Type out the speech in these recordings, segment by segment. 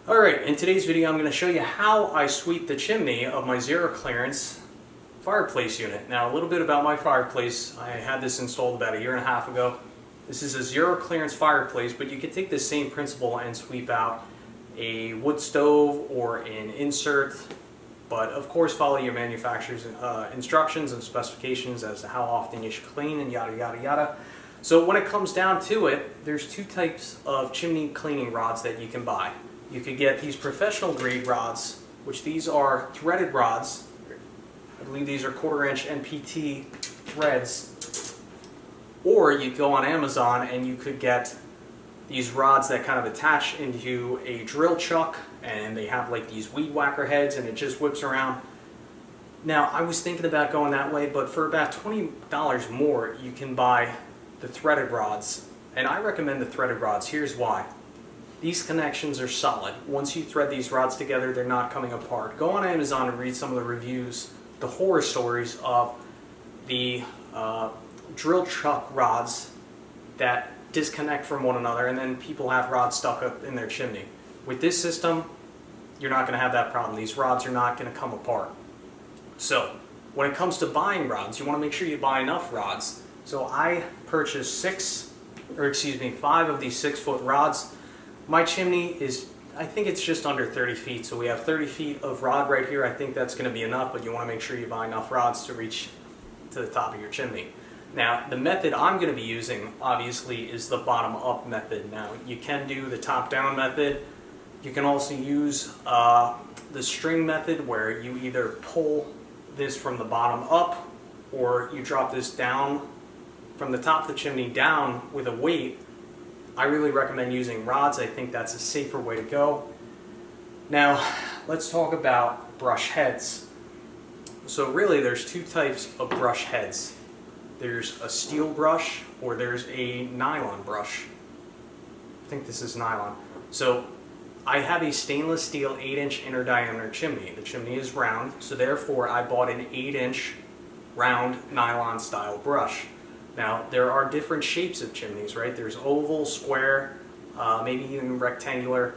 Alright, in today's video I'm going to show you how I sweep the chimney of my zero clearance fireplace unit. Now a little bit about my fireplace. I had this installed about 1.5 years ago. This is a zero clearance fireplace, but you can take this same principle and sweep out a wood stove or an insert, but of course follow your manufacturer's instructions and specifications as to how often you should clean and yada yada yada. So when it comes down to it, there's two types of chimney cleaning rods that you can buy. You could get these professional grade rods, which these are threaded rods. I believe these are 1/4 inch NPT threads. Or you go on Amazon and you could get these rods that kind of attach into a drill chuck, and they have like these weed whacker heads and it just whips around. Now I was thinking about going that way, but for about $20 more you can buy the threaded rods. And I recommend the threaded rods. Here's why. These connections are solid. Once you thread these rods together, they're not coming apart. Go on Amazon and read some of the reviews, the horror stories of the drill chuck rods that disconnect from one another, and then people have rods stuck up in their chimney. With this system, you're not going to have that problem. These rods are not going to come apart. So when it comes to buying rods, you want to make sure you buy enough rods. So I purchased 5 of these 6-foot rods. My chimney is, I think it's just under 30 feet, so we have 30 feet of rod right here. I think that's going to be enough, but you want to make sure you buy enough rods to reach to the top of your chimney. Now, the method I'm going to be using, obviously, is the bottom-up method. Now, you can do the top-down method. You can also use the string method, where you either pull this from the bottom up, or you drop this down from the top of the chimney down with a weight. I really recommend using rods. I think that's a safer way to go. Now, let's talk about brush heads. So really, there's two types of brush heads. There's a steel brush, or there's a nylon brush. I think this is nylon. So I have a stainless steel 8-inch inner diameter chimney. The chimney is round, so therefore I bought an 8-inch round nylon style brush. Now, there are different shapes of chimneys, right? There's oval, square, maybe even rectangular.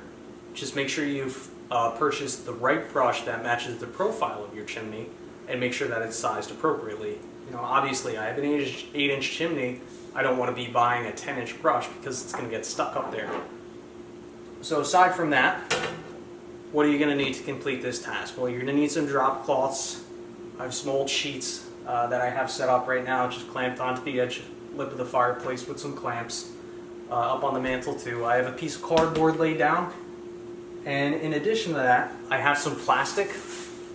Just make sure you've purchased the right brush that matches the profile of your chimney, and make sure that it's sized appropriately. You know, obviously I have an 8-inch chimney. I don't want to be buying a 10-inch brush because it's going to get stuck up there. So aside from that, what are you going to need to complete this task? Well, you're going to need some drop cloths. I have some old sheets that I have set up right now, just clamped onto the edge lip of the fireplace with some clamps. Up on the mantle too. I have a piece of cardboard laid down, and in addition to that, I have some plastic,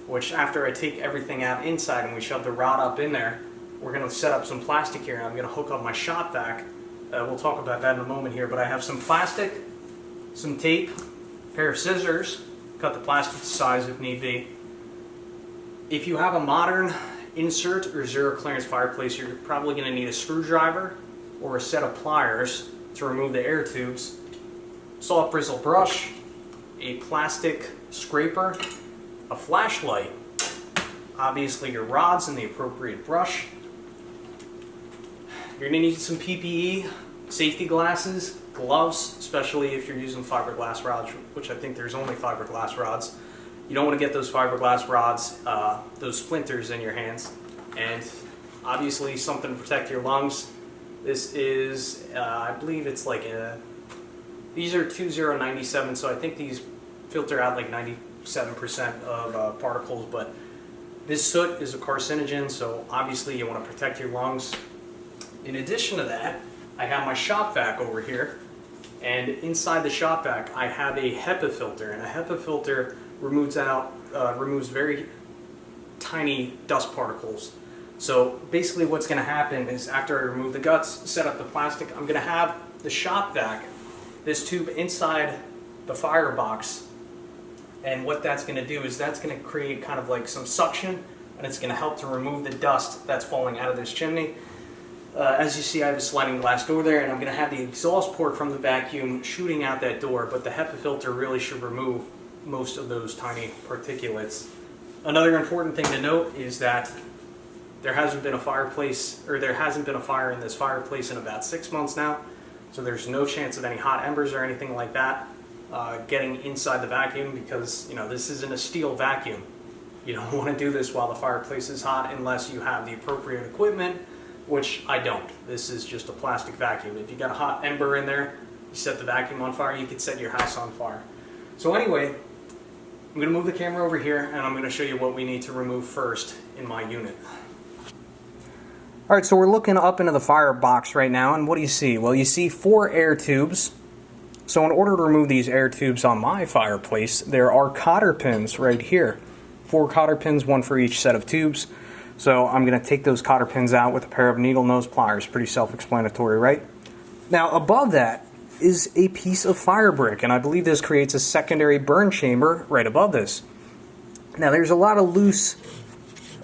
which after I take everything out inside and we shove the rod up in there, we're going to set up some plastic here, and I'm going to hook up my shop vac. We'll talk about that in a moment here, but I have some plastic, some tape, a pair of scissors, cut the plastic to size if need be. If you have a modern insert or zero clearance fireplace, you're probably going to need a screwdriver or a set of pliers to remove the air tubes, soft bristle brush, a plastic scraper, a flashlight, obviously your rods and the appropriate brush. You're going to need some PPE, safety glasses, gloves, especially if you're using fiberglass rods, which I think there's only fiberglass rods. You don't want to get those fiberglass rods, those splinters in your hands. And obviously something to protect your lungs. This is, I believe it's like these are 2097, so I think these filter out like 97% of particles, but this soot is a carcinogen, so obviously you want to protect your lungs. In addition to that, I have my shop vac over here, and inside the shop vac I have a HEPA filter, and a HEPA filter removes very tiny dust particles. So basically what's going to happen is, after I remove the guts, set up the plastic, I'm going to have the shop vac, this tube inside the firebox, and what that's going to do is that's going to create kind of like some suction, and it's going to help to remove the dust that's falling out of this chimney. As you see, I have a sliding glass door there, and I'm going to have the exhaust port from the vacuum shooting out that door, but the HEPA filter really should remove most of those tiny particulates. Another important thing to note is that there hasn't been a fire in this fireplace in about 6 months now, so there's no chance of any hot embers or anything like that. getting inside the vacuum, because this isn't a steel vacuum. You don't want to do this while the fireplace is hot unless you have the appropriate equipment, which I don't. This is just a plastic vacuum. If you got a hot ember in there, you set the vacuum on fire, you could set your house on fire. So anyway, I'm going to move the camera over here and I'm going to show you what we need to remove first in my unit. Alright, so we're looking up into the firebox right now, and what do you see? Well, you see 4 air tubes. So in order to remove these air tubes on my fireplace, there are cotter pins right here. 4 cotter pins, 1 for each set of tubes. So I'm going to take those cotter pins out with a pair of needle nose pliers. Pretty self-explanatory, right? Now above that is a piece of fire brick, and I believe this creates a secondary burn chamber right above this. Now there's a lot of loose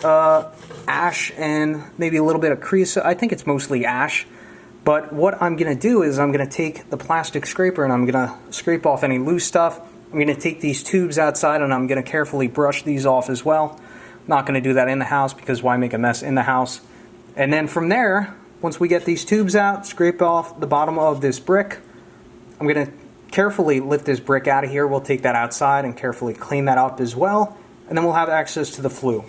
ash and maybe a little bit of creosote. I think it's mostly ash. But what I'm going to do is I'm going to take the plastic scraper and I'm going to scrape off any loose stuff. I'm going to take these tubes outside and I'm going to carefully brush these off as well. I'm not going to do that in the house, because why make a mess in the house? And then from there, once we get these tubes out, scrape off the bottom of this brick. I'm going to carefully lift this brick out of here. We'll take that outside and carefully clean that up as well. And then we'll have access to the flue.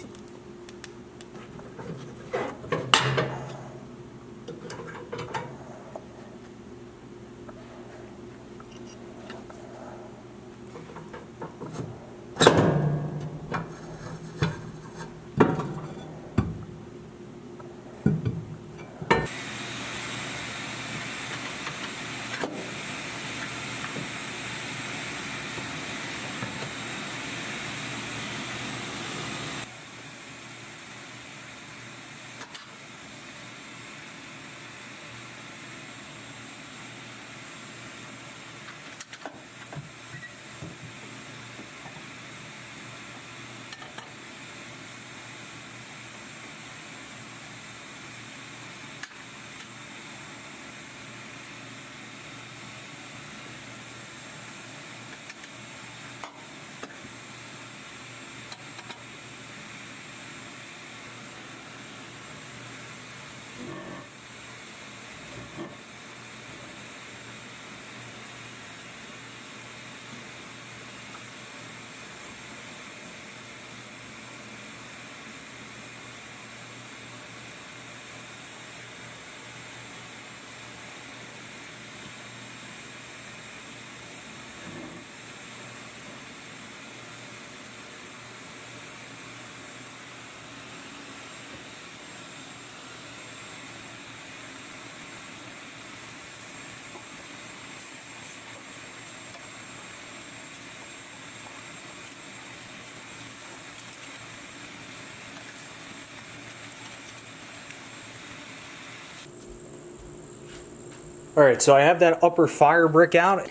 Alright, so I have that upper fire brick out,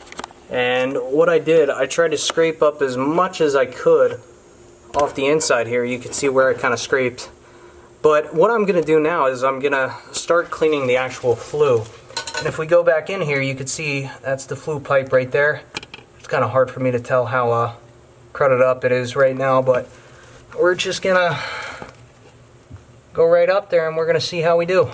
and what I did, I tried to scrape up as much as I could off the inside here. You can see where I kind of scraped. But what I'm going to do now is I'm going to start cleaning the actual flue. And if we go back in here, you can see that's the flue pipe right there. It's kind of hard for me to tell how crowded up it is right now, but we're just going to go right up there and we're going to see how we do.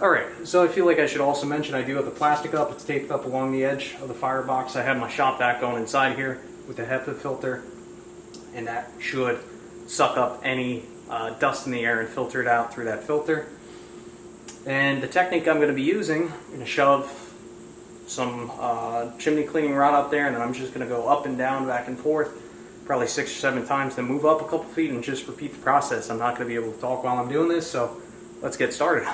Alright, so I feel like I should also mention I do have the plastic up. It's taped up along the edge of the firebox. I have my shop vac going inside here with the HEPA filter, and that should suck up any dust in the air and filter it out through that filter. And the technique I'm going to be using, I'm going to shove some chimney cleaning rod up there, and then I'm just going to go up and down, back and forth, probably 6 or 7 times, then move up a couple feet and just repeat the process. I'm not going to be able to talk while I'm doing this, so let's get started.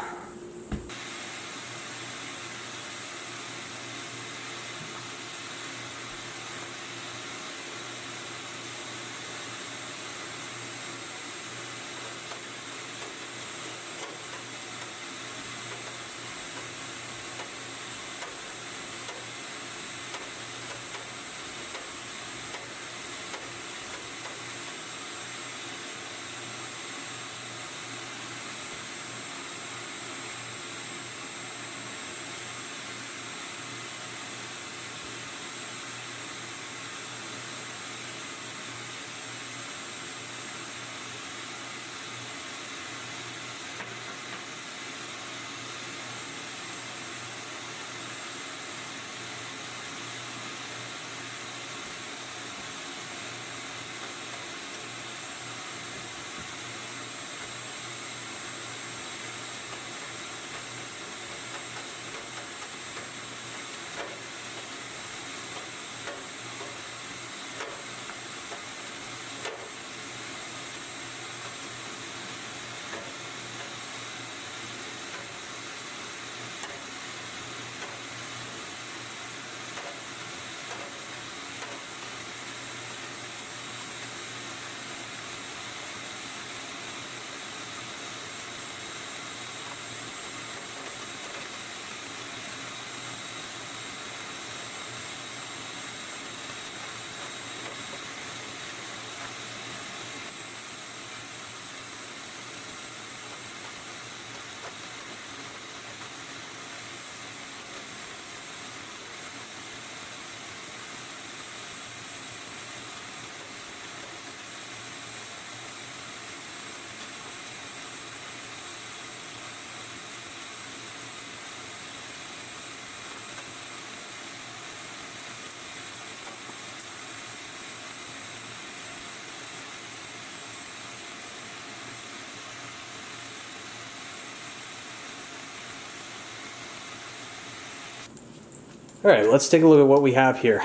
Alright, let's take a look at what we have here.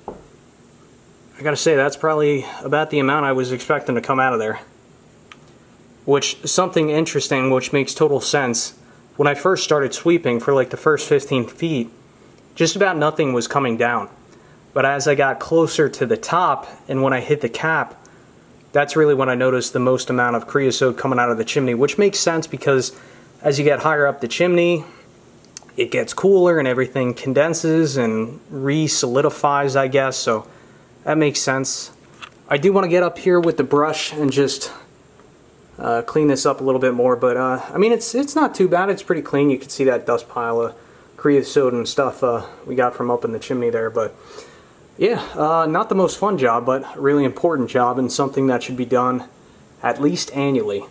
I gotta say, that's probably about the amount I was expecting to come out of there. Which, something interesting, which makes total sense. When I first started sweeping for like the first 15 feet, just about nothing was coming down. But as I got closer to the top, and when I hit the cap, that's really when I noticed the most amount of creosote coming out of the chimney, which makes sense because as you get higher up the chimney, it gets cooler and everything condenses and re-solidifies, I guess, so that makes sense. I do want to get up here with the brush and just clean this up a little bit more, but I mean, it's not too bad. It's pretty clean. You can see that dust pile of creosote and stuff we got from up in the chimney there, but yeah, not the most fun job, but a really important job and something that should be done at least annually.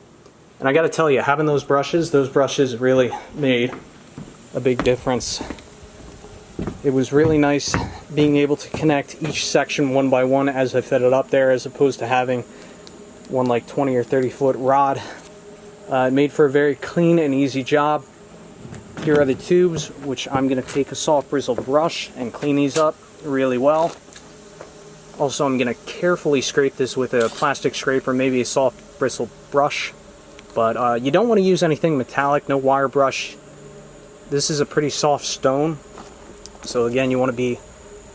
And I gotta tell you, having those brushes really made a big difference. It was really nice being able to connect each section one by one as I fed it up there, as opposed to having one like 20 or 30 foot rod. It made for a very clean and easy job. Here are the tubes, which I'm going to take a soft bristle brush and clean these up really well. Also, I'm going to carefully scrape this with a plastic scraper, maybe a soft bristle brush. But you don't want to use anything metallic, no wire brush. This is a pretty soft stone, so again, you want to be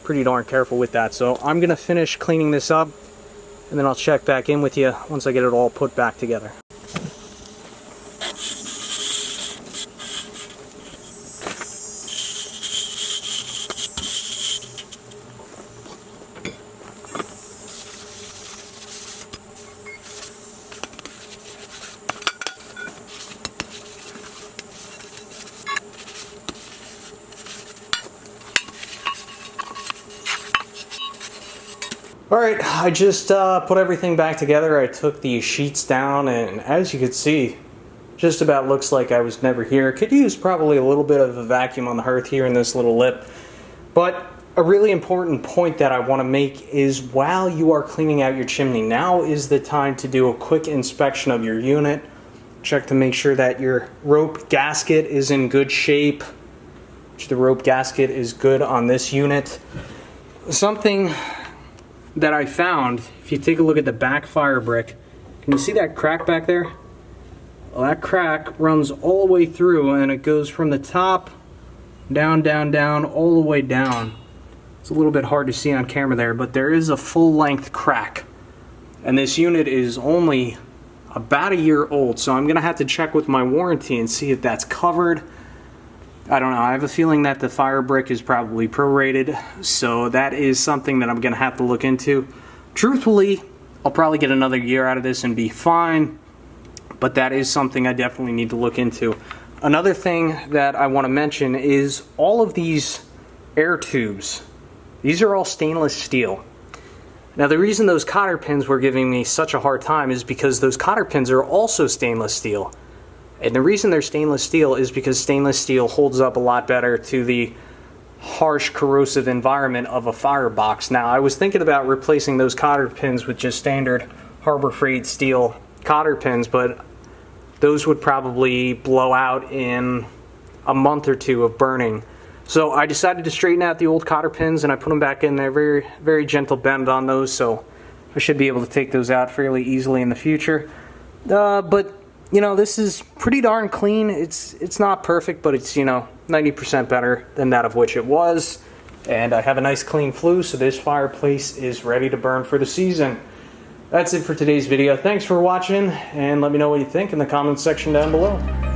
pretty darn careful with that. So I'm going to finish cleaning this up, and then I'll check back in with you once I get it all put back together. Alright, I just put everything back together. I took the sheets down, and as you can see, just about looks like I was never here. Could use probably a little bit of a vacuum on the hearth here in this little lip. But a really important point that I want to make is while you are cleaning out your chimney, now is the time to do a quick inspection of your unit. Check to make sure that your rope gasket is in good shape. The rope gasket is good on this unit. Something that I found, if you take a look at the back fire brick, can you see that crack back there? Well, that crack runs all the way through, and it goes from the top down, down, down, all the way down. It's a little bit hard to see on camera there, but there is a full-length crack. And this unit is only about a year old, so I'm gonna have to check with my warranty and see if that's covered. I don't know, I have a feeling that the fire brick is probably prorated, so that is something that I'm going to have to look into. Truthfully, I'll probably get another year out of this and be fine, but that is something I definitely need to look into. Another thing that I want to mention is all of these air tubes. These are all stainless steel. Now the reason those cotter pins were giving me such a hard time is because those cotter pins are also stainless steel. And the reason they're stainless steel is because stainless steel holds up a lot better to the harsh corrosive environment of a firebox. Now, I was thinking about replacing those cotter pins with just standard Harbor Freight steel cotter pins, but those would probably blow out in a month or two of burning. So I decided to straighten out the old cotter pins, and I put them back in there. Very, very gentle bend on those, so I should be able to take those out fairly easily in the future. But you know, this is pretty darn clean. It's not perfect, but it's, you know, 90% better than that of which it was. And I have a nice clean flue, so this fireplace is ready to burn for the season. That's it for today's video. Thanks for watching, and let me know what you think in the comments section down below.